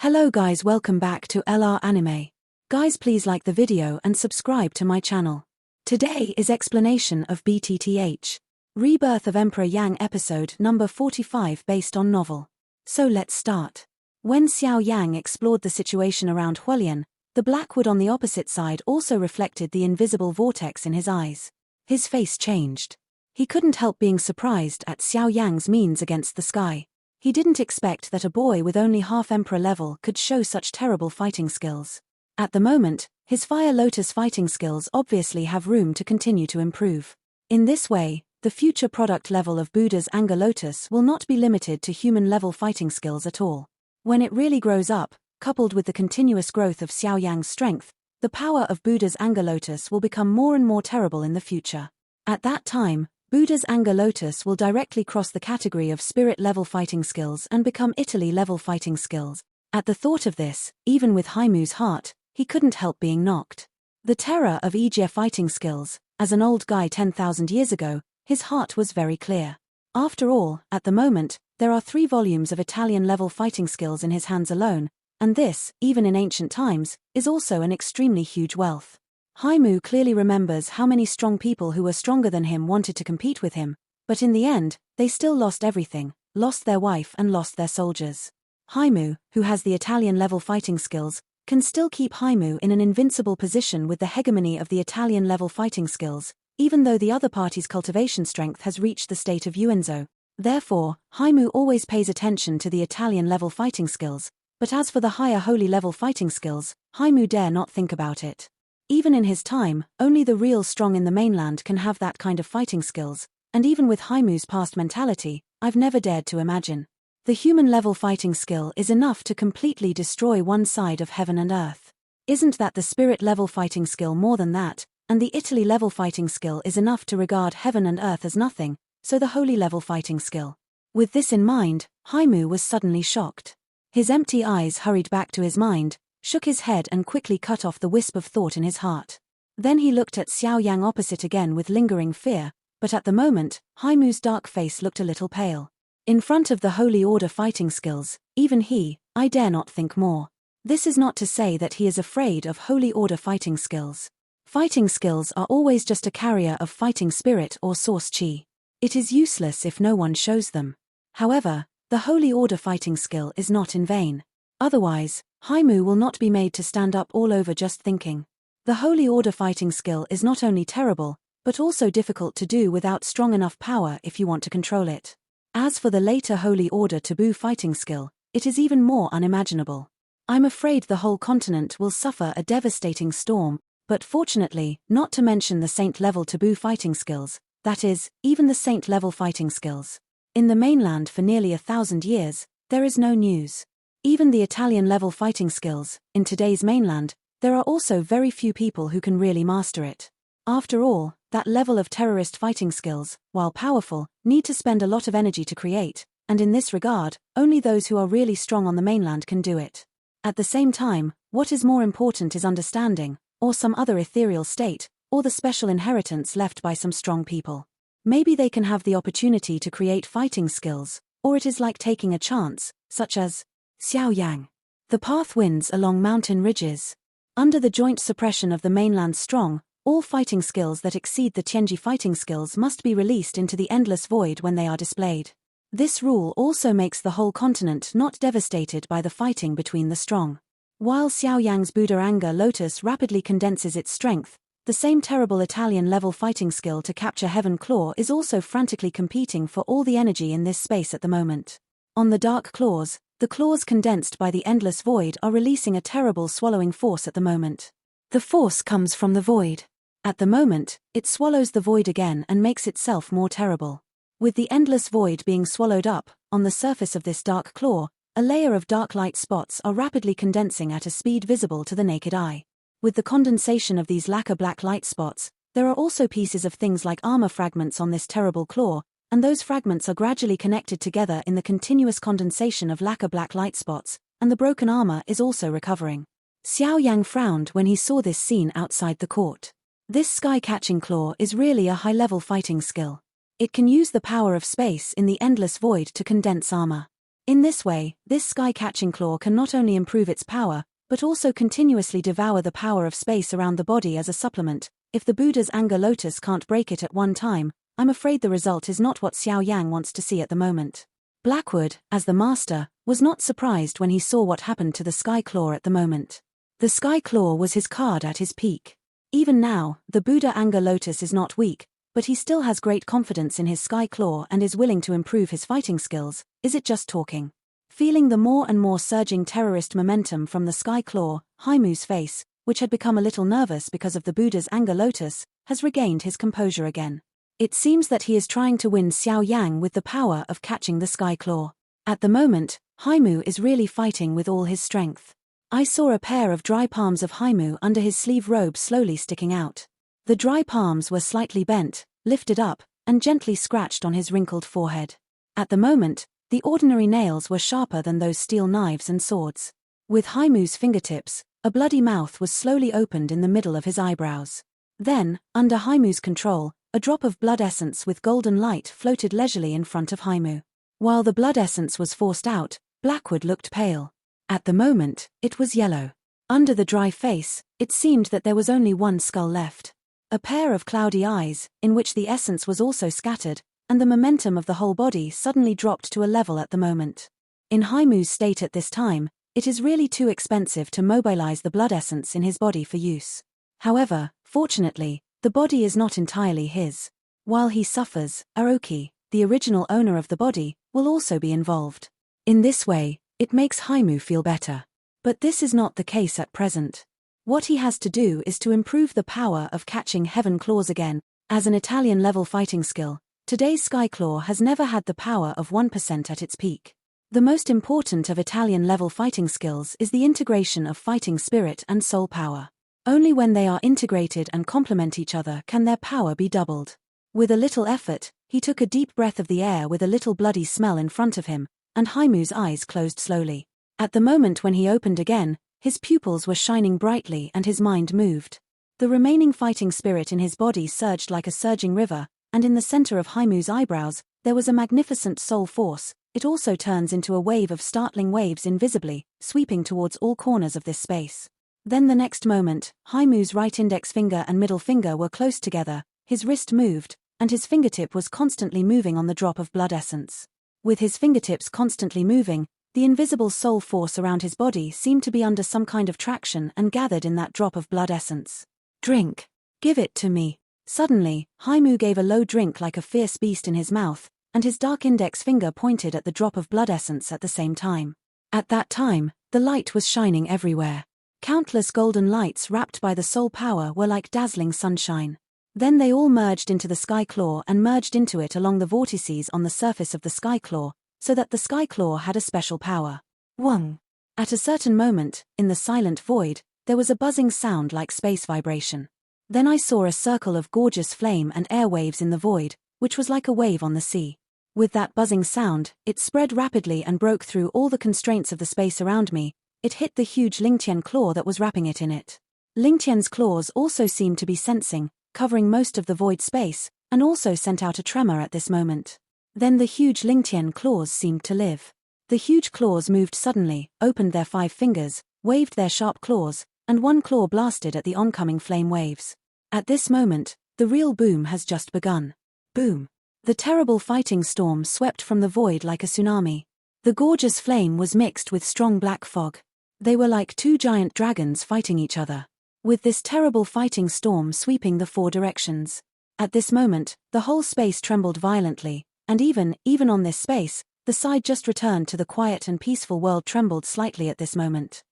Hello guys, welcome back to LR Anime. Guys, please like the video and subscribe to my channel. Today is explanation of BTTH Rebirth of Emperor Yang episode number 45 based on novel. So let's start. When Xiao Yang explored the situation around Huolian, the black wood on the opposite side also reflected the invisible vortex in his eyes. His face changed. He couldn't help being surprised at Xiao Yang's means against the sky. He didn't expect that a boy with only half Emperor level could show such terrible fighting skills. At the moment, his Fire Lotus fighting skills obviously have room to continue to improve. In this way, the future product level of Buddha's Anger Lotus will not be limited to human-level fighting skills at all. When it really grows up, coupled with the continuous growth of Xiao Yang's strength, the power of Buddha's Anger Lotus will become more and more terrible in the future. At that time, Buddha's Anger Lotus will directly cross the category of spirit-level fighting skills and become Italy-level fighting skills. At the thought of this, even with Haimu's heart, he couldn't help being knocked. The terror of Ijia fighting skills, as an old guy 10,000 years ago, his heart was very clear. After all, at the moment, there are 3 volumes of Italian-level fighting skills in his hands alone, and this, even in ancient times, is also an extremely huge wealth. Haimu clearly remembers how many strong people who were stronger than him wanted to compete with him, but in the end, they still lost everything, lost their wife and lost their soldiers. Haimu, who has the Italian-level fighting skills, can still keep Haimu in an invincible position with the hegemony of the Italian-level fighting skills, even though the other party's cultivation strength has reached the state of Yuenzo. Therefore, Haimu always pays attention to the Italian-level fighting skills, but as for the higher holy-level fighting skills, Haimu dare not think about it. Even in his time, only the real strong in the mainland can have that kind of fighting skills, and even with Haimu's past mentality, I've never dared to imagine. The human-level fighting skill is enough to completely destroy one side of heaven and earth. Isn't that the spirit-level fighting skill more than that, and the Italy-level fighting skill is enough to regard heaven and earth as nothing, so the holy-level fighting skill. With this in mind, Haimu was suddenly shocked. His empty eyes hurried back to his mind, shook his head and quickly cut off the wisp of thought in his heart. Then he looked at Xiao Yang opposite again with lingering fear, but at the moment, Haimu's dark face looked a little pale. In front of the Holy Order fighting skills, even he, I dare not think more. This is not to say that he is afraid of Holy Order fighting skills. Fighting skills are always just a carrier of fighting spirit or source chi. It is useless if no one shows them. However, the Holy Order fighting skill is not in vain. Otherwise, Haimu will not be made to stand up all over just thinking. The Holy Order fighting skill is not only terrible, but also difficult to do without strong enough power if you want to control it. As for the later Holy Order taboo fighting skill, it is even more unimaginable. I'm afraid the whole continent will suffer a devastating storm, but fortunately, not to mention the saint-level taboo fighting skills, that is, even the saint-level fighting skills. In the mainland for nearly 1,000 years, there is no news. Even the Italian-level fighting skills, in today's mainland, there are also very few people who can really master it. After all, that level of terrorist fighting skills, while powerful, need to spend a lot of energy to create, and in this regard, only those who are really strong on the mainland can do it. At the same time, what is more important is understanding, or some other ethereal state, or the special inheritance left by some strong people. Maybe they can have the opportunity to create fighting skills, or it is like taking a chance, such as Xiao Yang. The path winds along mountain ridges. Under the joint suppression of the mainland's strong, all fighting skills that exceed the Tianji fighting skills must be released into the endless void when they are displayed. This rule also makes the whole continent not devastated by the fighting between the strong. While Xiao Yang's Buddha Anger Lotus rapidly condenses its strength, the same terrible Italian-level fighting skill to capture Heaven Claw is also frantically competing for all the energy in this space at the moment. On the dark claws, the claws condensed by the endless void are releasing a terrible swallowing force at the moment. The force comes from the void. At the moment, it swallows the void again and makes itself more terrible. With the endless void being swallowed up, on the surface of this dark claw, a layer of dark light spots are rapidly condensing at a speed visible to the naked eye. With the condensation of these lacquer black light spots, there are also pieces of things like armor fragments on this terrible claw, and those fragments are gradually connected together in the continuous condensation of lacquer black light spots, and the broken armor is also recovering. Xiao Yang frowned when he saw this scene outside the court. This sky-catching claw is really a high-level fighting skill. It can use the power of space in the endless void to condense armor. In this way, this sky-catching claw can not only improve its power, but also continuously devour the power of space around the body as a supplement. If the Buddha's anger lotus can't break it at one time, I'm afraid the result is not what Xiao Yang wants to see at the moment. Blackwood, as the master, was not surprised when he saw what happened to the sky claw at the moment. The sky claw was his card at his peak. Even now, the Buddha anger lotus is not weak, but he still has great confidence in his sky claw and is willing to improve his fighting skills. Is it just talking? Feeling the more and more surging terrorist momentum from the sky claw, Haimu's face, which had become a little nervous because of the Buddha's anger lotus, has regained his composure again. It seems that he is trying to win Xiao Yang with the power of catching the sky claw. At the moment, Haimu is really fighting with all his strength. I saw a pair of dry palms of Haimu under his sleeve robe slowly sticking out. The dry palms were slightly bent, lifted up, and gently scratched on his wrinkled forehead. At the moment, the ordinary nails were sharper than those steel knives and swords. With Haimu's fingertips, a bloody mouth was slowly opened in the middle of his eyebrows. Then, under Haimu's control, a drop of blood essence with golden light floated leisurely in front of Haimu. While the blood essence was forced out, Blackwood looked pale. At the moment, it was yellow. Under the dry face, it seemed that there was only one skull left. A pair of cloudy eyes, in which the essence was also scattered, and the momentum of the whole body suddenly dropped to a level at the moment. In Haimu's state at this time, it is really too expensive to mobilize the blood essence in his body for use. However, fortunately, the body is not entirely his. While he suffers, Aoki, the original owner of the body, will also be involved. In this way, it makes Haimu feel better. But this is not the case at present. What he has to do is to improve the power of catching heaven claws again. As an Italian-level fighting skill, today's Sky Claw has never had the power of 1% at its peak. The most important of Italian-level fighting skills is the integration of fighting spirit and soul power. Only when they are integrated and complement each other can their power be doubled. With a little effort, he took a deep breath of the air with a little bloody smell in front of him, and Haimu's eyes closed slowly. At the moment when he opened again, his pupils were shining brightly and his mind moved. The remaining fighting spirit in his body surged like a surging river, and in the center of Haimu's eyebrows, there was a magnificent soul force. It also turns into a wave of startling waves invisibly, sweeping towards all corners of this space. Then the next moment, Haimu's right index finger and middle finger were close together, his wrist moved, and his fingertip was constantly moving on the drop of blood essence. With his fingertips constantly moving, the invisible soul force around his body seemed to be under some kind of traction and gathered in that drop of blood essence. Drink. Give it to me. Suddenly, Haimu gave a low drink like a fierce beast in his mouth, and his dark index finger pointed at the drop of blood essence at the same time. At that time, the light was shining everywhere. Countless golden lights wrapped by the soul power were like dazzling sunshine. Then they all merged into the Sky Claw and merged into it along the vortices on the surface of the Sky Claw, so that the Sky Claw had a special power. Wung. At a certain moment, in the silent void, there was a buzzing sound like space vibration. Then I saw a circle of gorgeous flame and air waves in the void, which was like a wave on the sea. With that buzzing sound, it spread rapidly and broke through all the constraints of the space around me. It hit the huge Lingtian claw that was wrapping it in it. Lingtian's claws also seemed to be sensing, covering most of the void space, and also sent out a tremor at this moment. Then the huge Lingtian claws seemed to live. The huge claws moved suddenly, opened their 5 fingers, waved their sharp claws, and one claw blasted at the oncoming flame waves. At this moment, the real boom has just begun. Boom. The terrible fighting storm swept from the void like a tsunami. The gorgeous flame was mixed with strong black fog. They were like 2 giant dragons fighting each other. With this terrible fighting storm sweeping the 4 directions. At this moment, the whole space trembled violently, and even on this space, the side just returned to the quiet and peaceful world trembled slightly at this moment.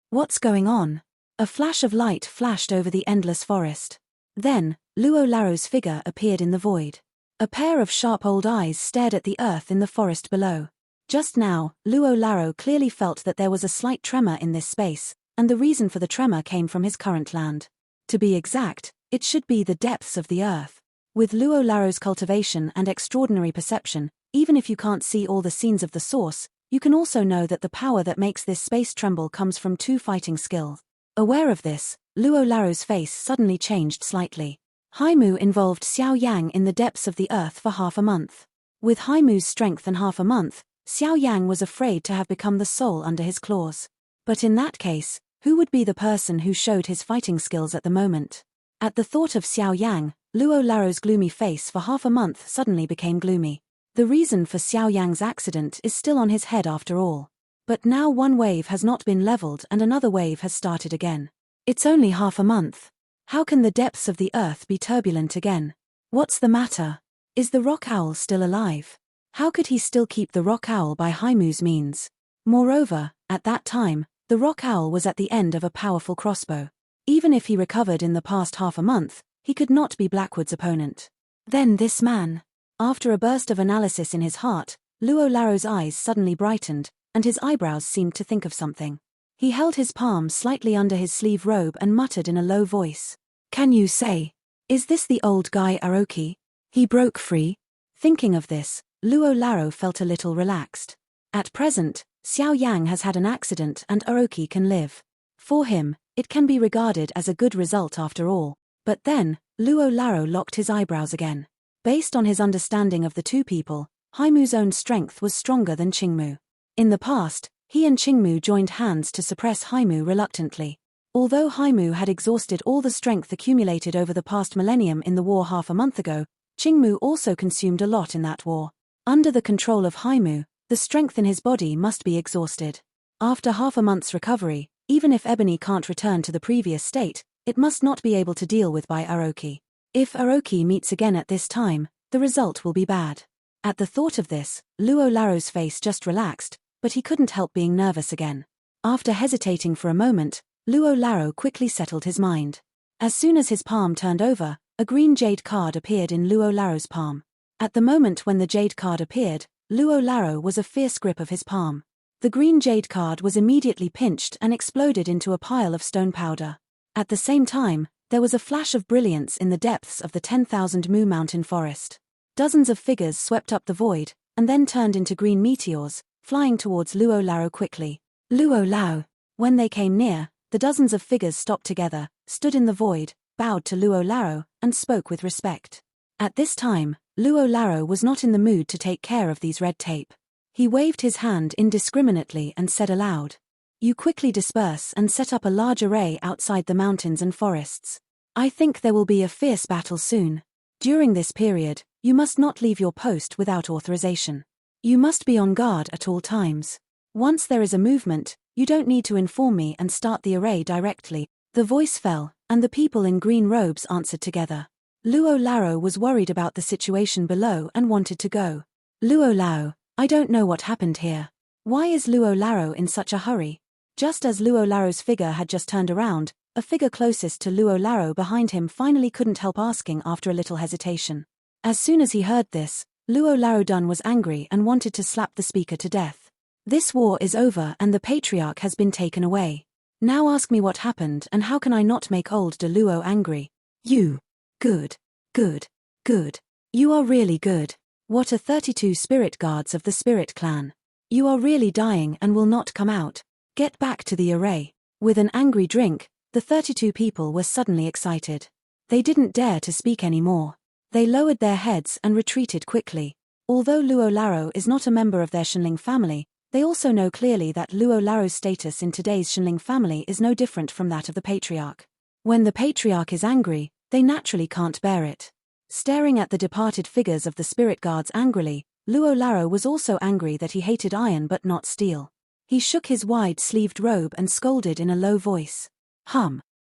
What's going on? A flash of light flashed over the endless forest. Then, Luo Laro's figure appeared in the void. A pair of sharp old eyes stared at the earth in the forest below. Just now, Luo Laro clearly felt that there was a slight tremor in this space, and the reason for the tremor came from his current land. To be exact, it should be the depths of the earth. With Luo Laro's cultivation and extraordinary perception, even if you can't see all the scenes of the source, you can also know that the power that makes this space tremble comes from 2 fighting skill. Aware of this, Luo Laro's face suddenly changed slightly. Haimu involved Xiao Yang in the depths of the earth for half a month. With Haimu's strength and half a month, Xiao Yan was afraid to have become the soul under his claws. But in that case, who would be the person who showed his fighting skills at the moment? At the thought of Xiao Yang, Luo Laro's gloomy face for half a month suddenly became gloomy. The reason for Xiao Yang's accident is still on his head after all. But now one wave has not been leveled and another wave has started again. It's only half a month. How can the depths of the earth be turbulent again? What's the matter? Is the rock owl still alive? How could he still keep the rock owl by Haimu's means? Moreover, at that time, the rock owl was at the end of a powerful crossbow. Even if he recovered in the past half a month, he could not be Blackwood's opponent. Then this man. After a burst of analysis in his heart, Luo Laro's eyes suddenly brightened, and his eyebrows seemed to think of something. He held his palm slightly under his sleeve robe and muttered in a low voice. Can you say? Is this the old guy Aoki? He broke free? Thinking of this, Luo Laro felt a little relaxed. At present, Xiao Yang has had an accident and Aoki can live. For him, it can be regarded as a good result after all. But then, Luo Laro locked his eyebrows again. Based on his understanding of the two people, Haimu's own strength was stronger than Qingmu. In the past, he and Qingmu joined hands to suppress Haimu reluctantly. Although Haimu had exhausted all the strength accumulated over the past millennium in the war half a month ago, Qingmu also consumed a lot in that war. Under the control of Haimu, the strength in his body must be exhausted. After half a month's recovery, even if Ebony can't return to the previous state, it must not be able to deal with by Aoki. If Aoki meets again at this time, the result will be bad. At the thought of this, Luo Laro's face just relaxed, but he couldn't help being nervous again. After hesitating for a moment, Luo Laro quickly settled his mind. As soon as his palm turned over, a green jade card appeared in Luo Laro's palm. At the moment when the jade card appeared, Luo Laro was a fierce grip of his palm. The green jade card was immediately pinched and exploded into a pile of stone powder. At the same time, there was a flash of brilliance in the depths of the 10,000 Mu mountain forest. Dozens of figures swept up the void, and then turned into green meteors, flying towards Luo Laro quickly. Luo Lao. When they came near, the dozens of figures stopped together, stood in the void, bowed to Luo Laro, and spoke with respect. At this time, Luo Laro was not in the mood to take care of these red tape. He waved his hand indiscriminately and said aloud, "You quickly disperse and set up a large array outside the mountains and forests. I think there will be a fierce battle soon. During this period, you must not leave your post without authorization. You must be on guard at all times. Once there is a movement, you don't need to inform me and start the array directly." The voice fell, and the people in green robes answered together. Luo Laro was worried about the situation below and wanted to go. Luo Lao, I don't know what happened here. Why is Luo Laro in such a hurry? Just as Luo Laro's figure had just turned around, a figure closest to Luo Laro behind him finally couldn't help asking after a little hesitation. As soon as he heard this, Luo Laro Dun was angry and wanted to slap the speaker to death. This war is over and the patriarch has been taken away. Now ask me what happened and how can I not make old de Luo angry? You. Good. Good. Good. You are really good. What are 32 spirit guards of the spirit clan? You are really dying and will not come out. Get back to the array. With an angry drink, the 32 people were suddenly excited. They didn't dare to speak anymore. They lowered their heads and retreated quickly. Although Luo Laro is not a member of their Shenling family, they also know clearly that Luo Laro's status in today's Shenling family is no different from that of the patriarch. When the patriarch is angry, they naturally can't bear it. Staring at the departed figures of the spirit guards angrily, Luo Laro was also angry that he hated iron but not steel. He shook his wide-sleeved robe and scolded in a low voice.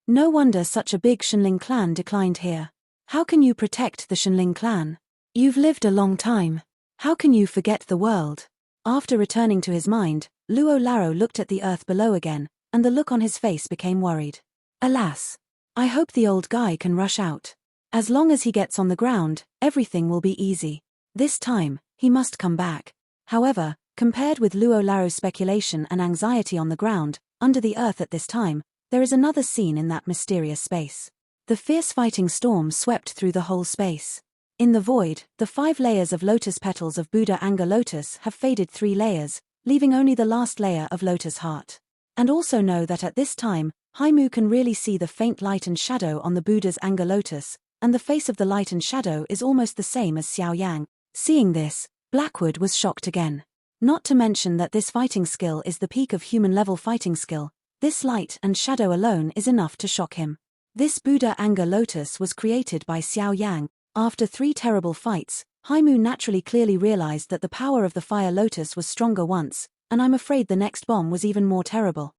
No wonder such a big Shenling clan declined here. How can you protect the Shenling clan? You've lived a long time. How can you forget the world? After returning to his mind, Luo Laro looked at the earth below again, and the look on his face became worried. Alas! I hope the old guy can rush out. As long as he gets on the ground, everything will be easy. This time, he must come back. However, compared with Luo Laro's speculation and anxiety on the ground, under the earth at this time, there is another scene in that mysterious space. The fierce fighting storm swept through the whole space. In the void, the 5 layers of lotus petals of Buddha Anger Lotus have faded 3 layers, leaving only the last layer of Lotus Heart. And also know that at this time, Haimu can really see the faint light and shadow on the Buddha's Anger Lotus, and the face of the light and shadow is almost the same as Xiao Yang. Seeing this, Blackwood was shocked again. Not to mention that this fighting skill is the peak of human-level fighting skill. This light and shadow alone is enough to shock him. This Buddha Anger Lotus was created by Xiao Yan. After 3 terrible fights, Haimu naturally clearly realized that the power of the Fire Lotus was stronger once, and I'm afraid the next bomb was even more terrible.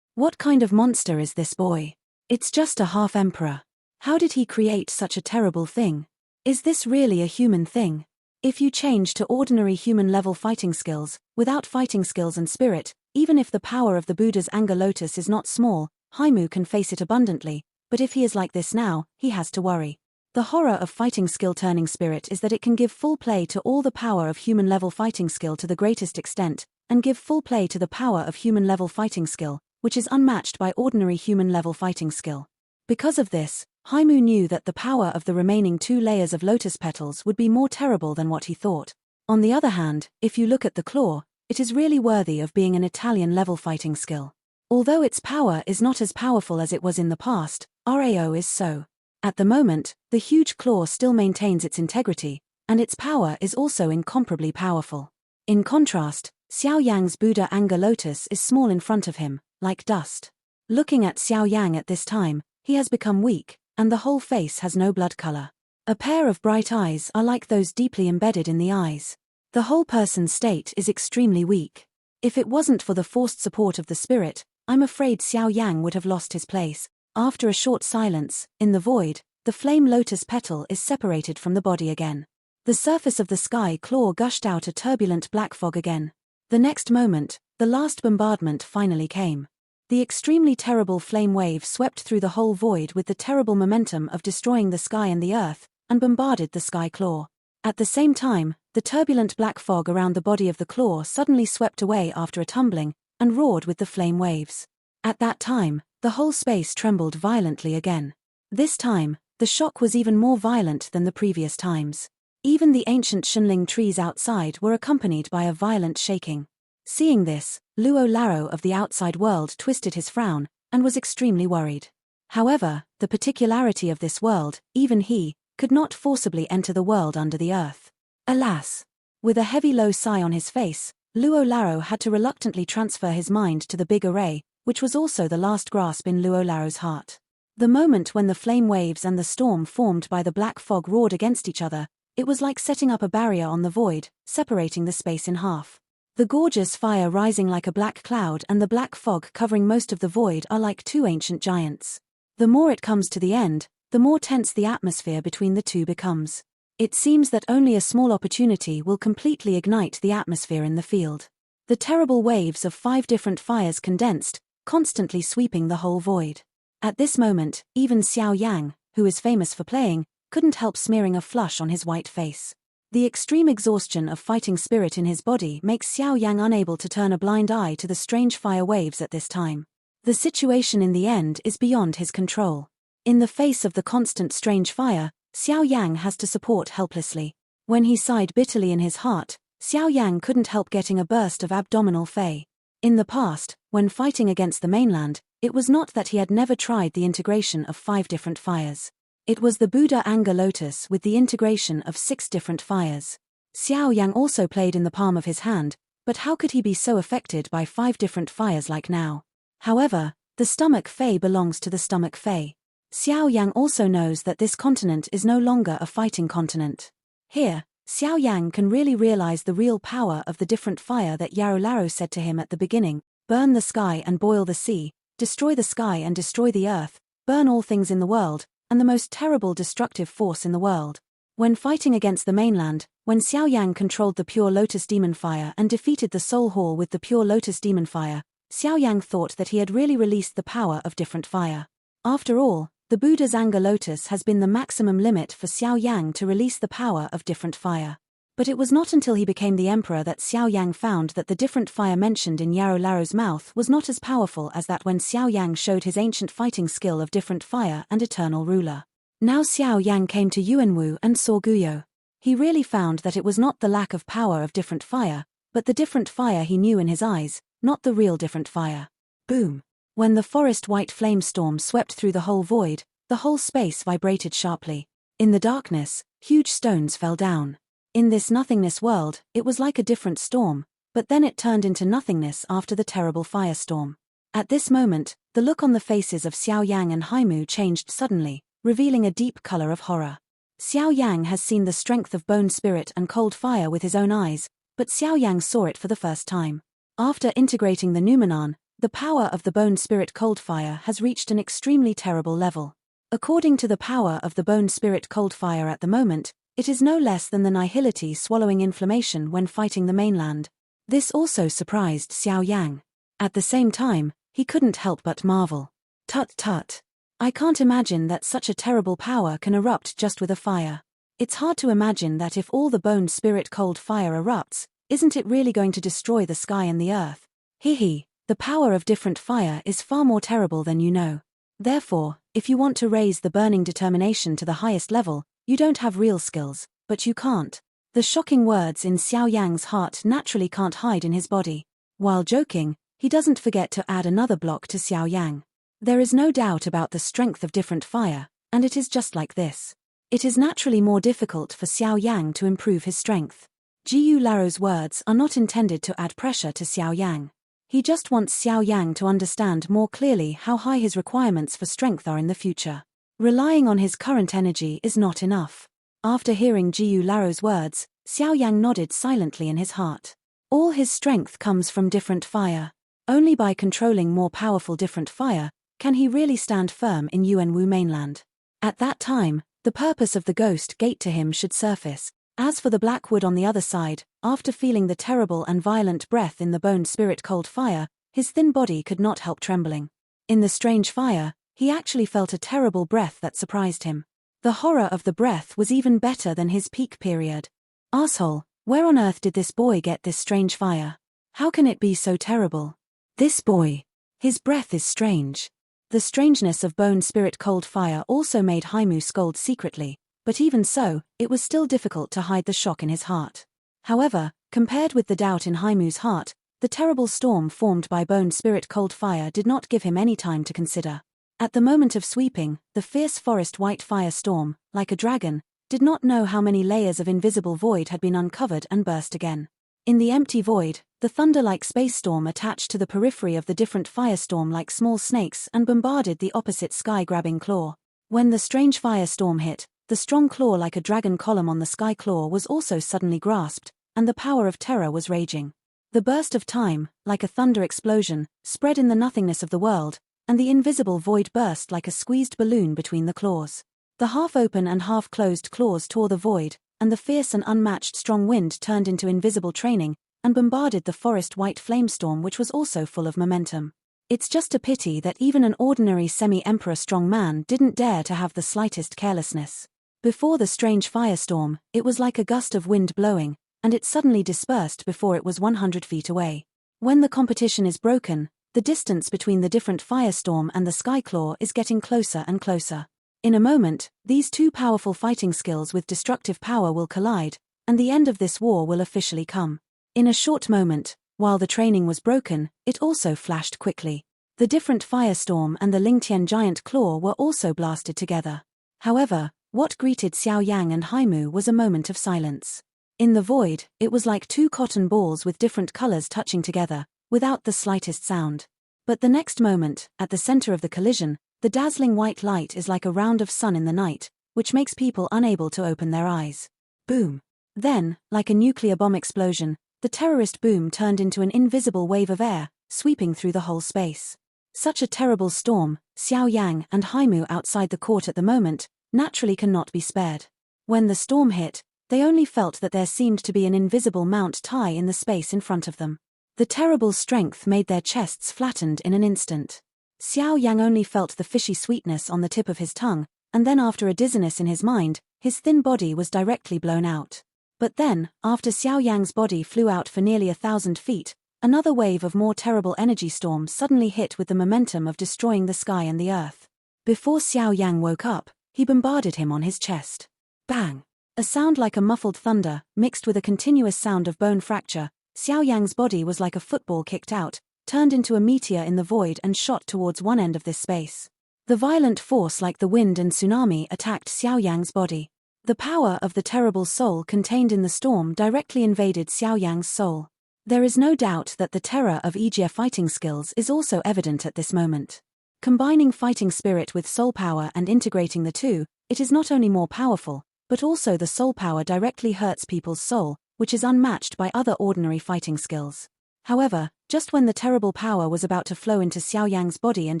What kind of monster is this boy? It's just a half-emperor. How did he create such a terrible thing? Is this really a human thing? If you change to ordinary human-level fighting skills, without fighting skills and spirit, even if the power of the Buddha's Anger Lotus is not small, Haimu can face it abundantly, but if he is like this now, he has to worry. The horror of fighting skill turning spirit is that it can give full play to all the power of human-level fighting skill to the greatest extent, and give full play to the power of human-level fighting skill, which is unmatched by ordinary human-level fighting skill. Because of this, Haimu knew that the power of the remaining 2 layers of lotus petals would be more terrible than what he thought. On the other hand, if you look at the claw, it is really worthy of being an Italian-level fighting skill. Although its power is not as powerful as it was in the past, RAO is so. At the moment, the huge claw still maintains its integrity, and its power is also incomparably powerful. In contrast, Xiao Yang's Buddha Anger Lotus is small in front of him, like dust. Looking at Xiao Yang at this time, he has become weak, and the whole face has no blood color. A pair of bright eyes are like those deeply embedded in the eyes. The whole person's state is extremely weak. If it wasn't for the forced support of the spirit, I'm afraid Xiao Yang would have lost his place. After a short silence, in the void, the flame lotus petal is separated from the body again. The surface of the sky claw gushed out a turbulent black fog again. The next moment, the last bombardment finally came. The extremely terrible flame wave swept through the whole void with the terrible momentum of destroying the sky and the earth, and bombarded the sky claw. At the same time, the turbulent black fog around the body of the claw suddenly swept away after a tumbling, and roared with the flame waves. At that time, the whole space trembled violently again. This time, the shock was even more violent than the previous times. Even the ancient Shenling trees outside were accompanied by a violent shaking. Seeing this, Luo Laro of the outside world twisted his frown, and was extremely worried. However, the particularity of this world, even he, could not forcibly enter the world under the earth. Alas! With a heavy low sigh on his face, Luo Laro had to reluctantly transfer his mind to the big array, which was also the last grasp in Luo Laro's heart. The moment when the flame waves and the storm formed by the black fog roared against each other, it was like setting up a barrier on the void, separating the space in half. The gorgeous fire rising like a black cloud and the black fog covering most of the void are like 2 ancient giants. The more it comes to the end, the more tense the atmosphere between the 2 becomes. It seems that only a small opportunity will completely ignite the atmosphere in the field. The terrible waves of 5 different fires condensed, constantly sweeping the whole void. At this moment, even Xiao Yang, who is famous for playing, couldn't help smearing a flush on his white face. The extreme exhaustion of fighting spirit in his body makes Xiao Yang unable to turn a blind eye to the strange fire waves at this time. The situation in the end is beyond his control. In the face of the constant strange fire, Xiao Yang has to support helplessly. When he sighed bitterly in his heart, Xiao Yang couldn't help getting a burst of abdominal fei. In the past, when fighting against the mainland, it was not that he had never tried the integration of 5 different fires. It was the Buddha Anger Lotus with the integration of 6 different fires. Xiao Yang also played in the palm of his hand, but how could he be so affected by 5 different fires like now? However, the stomach fei belongs to the stomach fei. Xiao Yang also knows that this continent is no longer a fighting continent. Here, Xiao Yang can really realize the real power of the different fire that Yarou Laro said to him at the beginning: burn the sky and boil the sea, destroy the sky and destroy the earth, burn all things in the world, and the most terrible destructive force in the world. When fighting against the mainland, when Xiao Yang controlled the pure lotus demon fire and defeated the soul hall with the pure lotus demon fire, Xiao Yang thought that he had really released the power of different fire. After all, the Buddha's Anger Lotus has been the maximum limit for Xiao Yang to release the power of different fire. But it was not until he became the emperor that Xiao Yang found that the different fire mentioned in Yarou Laro's mouth was not as powerful as that when Xiao Yang showed his ancient fighting skill of different fire and eternal ruler. Now Xiao Yang came to Yuanwu and saw Guyo. He really found that it was not the lack of power of different fire, but the different fire he knew in his eyes, not the real different fire. Boom! When the forest white flame storm swept through the whole void, the whole space vibrated sharply. In the darkness, huge stones fell down. In this nothingness world, it was like a different storm, but then it turned into nothingness after the terrible firestorm. At this moment, the look on the faces of Xiao Yang and Haimu changed suddenly, revealing a deep color of horror. Xiao Yang has seen the strength of bone spirit and cold fire with his own eyes, but Xiao Yang saw it for the first time. After integrating the noumenon, the power of the bone spirit cold fire has reached an extremely terrible level. According to the power of the bone spirit cold fire at the moment, it is no less than the nihility swallowing inflammation when fighting the mainland. This also surprised Xiao Yang. At the same time, he couldn't help but marvel. Tut tut. I can't imagine that such a terrible power can erupt just with a fire. It's hard to imagine that if all the bone spirit cold fire erupts, isn't it really going to destroy the sky and the earth? Hee, the power of different fire is far more terrible than you know. Therefore, if you want to raise the burning determination to the highest level, you don't have real skills, but you can't. The shocking words in Xiao Yang's heart naturally can't hide in his body. While joking, he doesn't forget to add another block to Xiao Yang. There is no doubt about the strength of different fire, and it is just like this. It is naturally more difficult for Xiao Yang to improve his strength. Jiu Laro's words are not intended to add pressure to Xiao Yang. He just wants Xiao Yang to understand more clearly how high his requirements for strength are in the future. Relying on his current energy is not enough. After hearing Jiu Laro's words, Xiao Yang nodded silently in his heart. All his strength comes from different fire. Only by controlling more powerful different fire can he really stand firm in Yuanwu mainland. At that time, the purpose of the ghost gate to him should surface. As for the Blackwood on the other side, after feeling the terrible and violent breath in the bone spirit cold fire, his thin body could not help trembling. In the strange fire, he actually felt a terrible breath that surprised him. The horror of the breath was even better than his peak period. Arsehole, where on earth did this boy get this strange fire? How can it be so terrible? This boy. His breath is strange. The strangeness of bone spirit cold fire also made Haimu scold secretly, but even so, it was still difficult to hide the shock in his heart. However, compared with the doubt in Haimu's heart, the terrible storm formed by bone spirit cold fire did not give him any time to consider. At the moment of sweeping, the fierce forest white firestorm, like a dragon, did not know how many layers of invisible void had been uncovered and burst again. In the empty void, the thunder-like space storm attached to the periphery of the different firestorm like small snakes and bombarded the opposite sky-grabbing claw. When the strange firestorm hit, the strong claw like a dragon column on the sky claw was also suddenly grasped, and the power of terror was raging. The burst of time, like a thunder explosion, spread in the nothingness of the world, and the invisible void burst like a squeezed balloon between the claws. The half-open and half-closed claws tore the void, and the fierce and unmatched strong wind turned into invisible training, and bombarded the forest white flamestorm which was also full of momentum. It's just a pity that even an ordinary semi-emperor strong man didn't dare to have the slightest carelessness. Before the strange firestorm, it was like a gust of wind blowing, and it suddenly dispersed before it was 100 feet away. When the competition is broken, the distance between the different firestorm and the skyclaw is getting closer and closer. In a moment, these two powerful fighting skills with destructive power will collide, and the end of this war will officially come. In a short moment, while the training was broken, it also flashed quickly. The different firestorm and the Lingtian giant claw were also blasted together. However, what greeted Xiao Yang and Haimu was a moment of silence. In the void, it was like two cotton balls with different colors touching together, without the slightest sound. But the next moment, at the center of the collision, the dazzling white light is like a round of sun in the night, which makes people unable to open their eyes. Boom. Then, like a nuclear bomb explosion, the terrorist boom turned into an invisible wave of air, sweeping through the whole space. Such a terrible storm, Xiao Yang and Haimu outside the court at the moment, naturally cannot be spared. When the storm hit, they only felt that there seemed to be an invisible Mount Tai in the space in front of them. The terrible strength made their chests flattened in an instant. Xiao Yang only felt the fishy sweetness on the tip of his tongue, and then after a dizziness in his mind, his thin body was directly blown out. But then, after Xiao Yang's body flew out for nearly 1,000 feet, another wave of more terrible energy storm suddenly hit with the momentum of destroying the sky and the earth. Before Xiao Yang woke up, he bombarded him on his chest. Bang! A sound like a muffled thunder, mixed with a continuous sound of bone fracture, Xiao Yang's body was like a football kicked out, turned into a meteor in the void and shot towards one end of this space. The violent force like the wind and tsunami attacked Xiao Yang's body. The power of the terrible soul contained in the storm directly invaded Xiao Yan's soul. There is no doubt that the terror of Ijie fighting skills is also evident at this moment. Combining fighting spirit with soul power and integrating the two, it is not only more powerful, but also the soul power directly hurts people's soul, which is unmatched by other ordinary fighting skills. However, just when the terrible power was about to flow into Xiao Yang's body and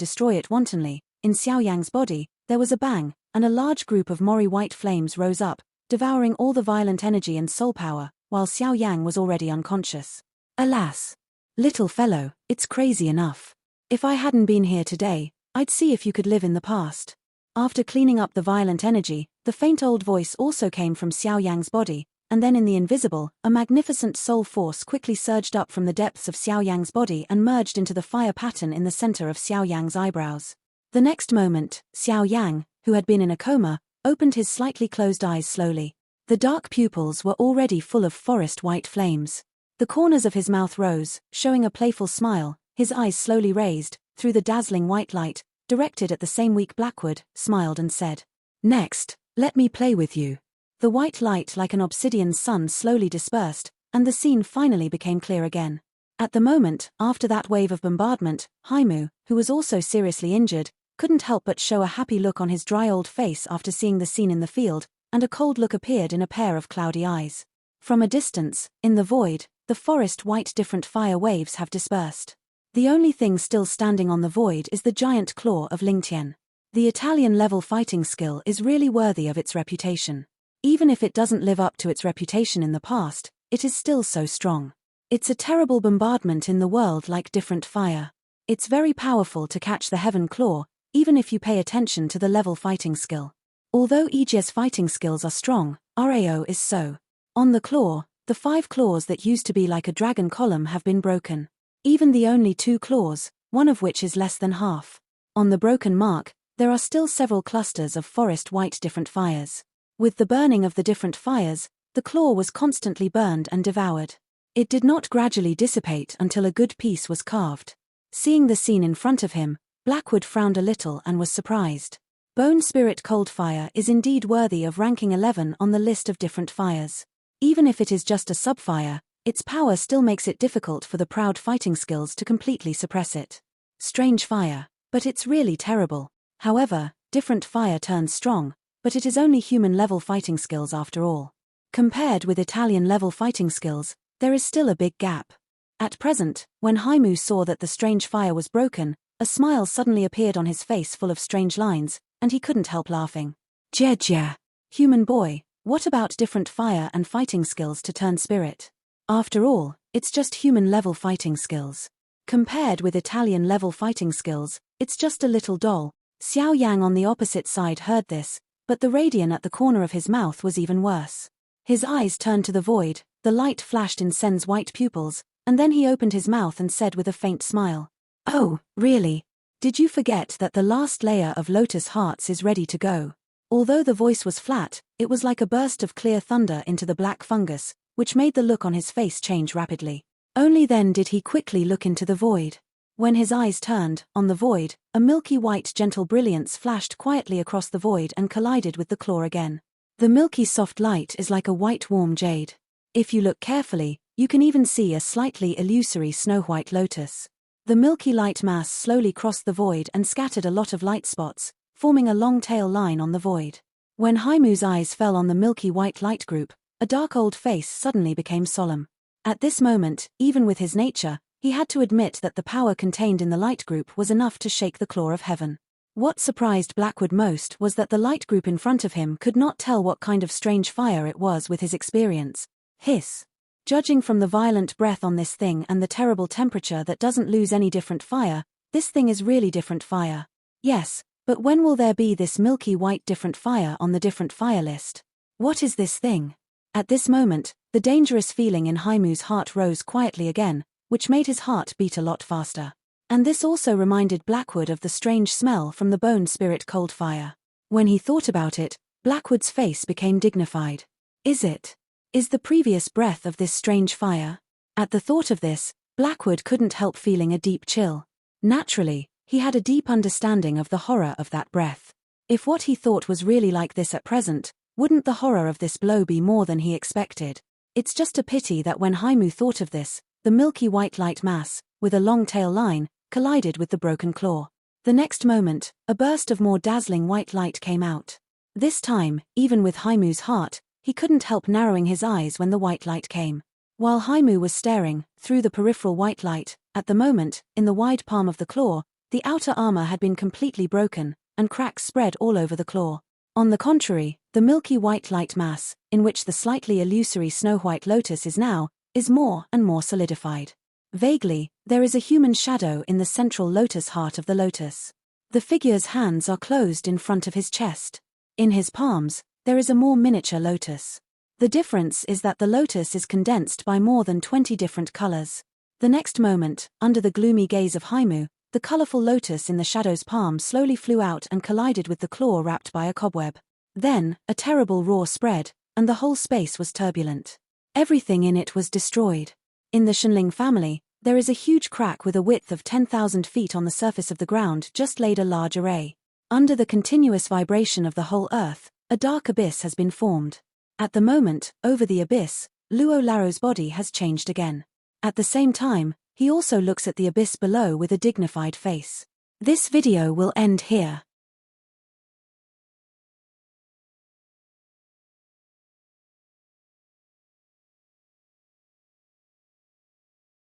destroy it wantonly, in Xiao Yang's body, there was a bang, and a large group of Mori white flames rose up, devouring all the violent energy and soul power, while Xiao Yang was already unconscious. Alas! Little fellow, it's crazy enough. If I hadn't been here today, I'd see if you could live in the past. After cleaning up the violent energy, the faint old voice also came from Xiao Yang's body, and then in the invisible, a magnificent soul force quickly surged up from the depths of Xiao Yang's body and merged into the fire pattern in the center of Xiao Yang's eyebrows. The next moment, Xiao Yang, who had been in a coma, opened his slightly closed eyes slowly. The dark pupils were already full of forest white flames. The corners of his mouth rose, showing a playful smile, his eyes slowly raised, through the dazzling white light, directed at the same weak Blackwood, smiled and said, "Next, let me play with you." The white light like an obsidian sun slowly dispersed, and the scene finally became clear again. At the moment, after that wave of bombardment, Haimu, who was also seriously injured, couldn't help but show a happy look on his dry old face after seeing the scene in the field, and a cold look appeared in a pair of cloudy eyes. From a distance, in the void, the forest white different fire waves have dispersed. The only thing still standing on the void is the giant claw of Lingtian. The Italian-level fighting skill is really worthy of its reputation. Even if it doesn't live up to its reputation in the past, it is still so strong. It's a terrible bombardment in the world like different fire. It's very powerful to catch the heaven claw, even if you pay attention to the level fighting skill. Although Ijie's fighting skills are strong, Rao is so. On the claw, the 5 claws that used to be like a dragon column have been broken. Even the only 2 claws, one of which is less than half. On the broken mark, there are still several clusters of forest white different fires. With the burning of the different fires, the claw was constantly burned and devoured. It did not gradually dissipate until a good piece was carved. Seeing the scene in front of him, Blackwood frowned a little and was surprised. Bone Spirit Cold Fire is indeed worthy of ranking 11 on the list of different fires. Even if it is just a subfire, its power still makes it difficult for the proud fighting skills to completely suppress it. Strange fire, but it's really terrible. However, different fire turns strong, but it is only human-level fighting skills after all. Compared with Italian-level fighting skills, there is still a big gap. At present, when Haimu saw that the strange fire was broken, a smile suddenly appeared on his face full of strange lines, and he couldn't help laughing. Jia. Human boy, what about different fire and fighting skills to turn spirit? After all, it's just human-level fighting skills. Compared with Italian-level fighting skills, it's just a little doll. Xiao Yang on the opposite side heard this, but the radiance at the corner of his mouth was even worse. His eyes turned to the void, the light flashed in Sen's white pupils, and then he opened his mouth and said with a faint smile, "Oh, really? Did you forget that the last layer of Lotus Hearts is ready to go?" Although the voice was flat, it was like a burst of clear thunder into the black fungus, which made the look on his face change rapidly. Only then did he quickly look into the void. When his eyes turned, on the void, a milky white gentle brilliance flashed quietly across the void and collided with the claw again. The milky soft light is like a white warm jade. If you look carefully, you can even see a slightly illusory snow-white lotus. The milky light mass slowly crossed the void and scattered a lot of light spots, forming a long tail line on the void. When Haimu's eyes fell on the milky white light group, a dark old face suddenly became solemn. At this moment, even with his nature, he had to admit that the power contained in the light group was enough to shake the claw of heaven. What surprised Blackwood most was that the light group in front of him could not tell what kind of strange fire it was with his experience. Hiss. Judging from the violent breath on this thing and the terrible temperature that doesn't lose any different fire, this thing is really different fire. Yes, but when will there be this milky white different fire on the different fire list? What is this thing? At this moment, the dangerous feeling in Haimu's heart rose quietly again, which made his heart beat a lot faster. And this also reminded Blackwood of the strange smell from the Bone Spirit Cold Fire. When he thought about it, Blackwood's face became dignified. Is the previous breath of this strange fire? At the thought of this, Blackwood couldn't help feeling a deep chill. Naturally, he had a deep understanding of the horror of that breath. If what he thought was really like this at present, Wouldn't the horror of this blow be more than he expected? It's just a pity that when Haimu thought of this, the milky white light mass, with a long tail line, collided with the broken claw. The next moment, a burst of more dazzling white light came out. This time, even with Haimu's heart, he couldn't help narrowing his eyes when the white light came. While Haimu was staring, through the peripheral white light, at the moment, in the wide palm of the claw, the outer armor had been completely broken, and cracks spread all over the claw. On the contrary, the milky white light mass, in which the slightly illusory snow-white lotus is now, is more and more solidified. Vaguely, there is a human shadow in the central lotus heart of the lotus. The figure's hands are closed in front of his chest. In his palms, there is a more miniature lotus. The difference is that the lotus is condensed by more than 20 different colors. The next moment, under the gloomy gaze of Haimu, the colorful lotus in the shadow's palm slowly flew out and collided with the claw wrapped by a cobweb. Then, a terrible roar spread, and the whole space was turbulent. Everything in it was destroyed. In the Shenling family, there is a huge crack with a width of 10,000 feet on the surface of the ground just laid a large array. Under the continuous vibration of the whole earth, a dark abyss has been formed. At the moment, over the abyss, Luo Laro's body has changed again. At the same time, he also looks at the abyss below with a dignified face. This video will end here.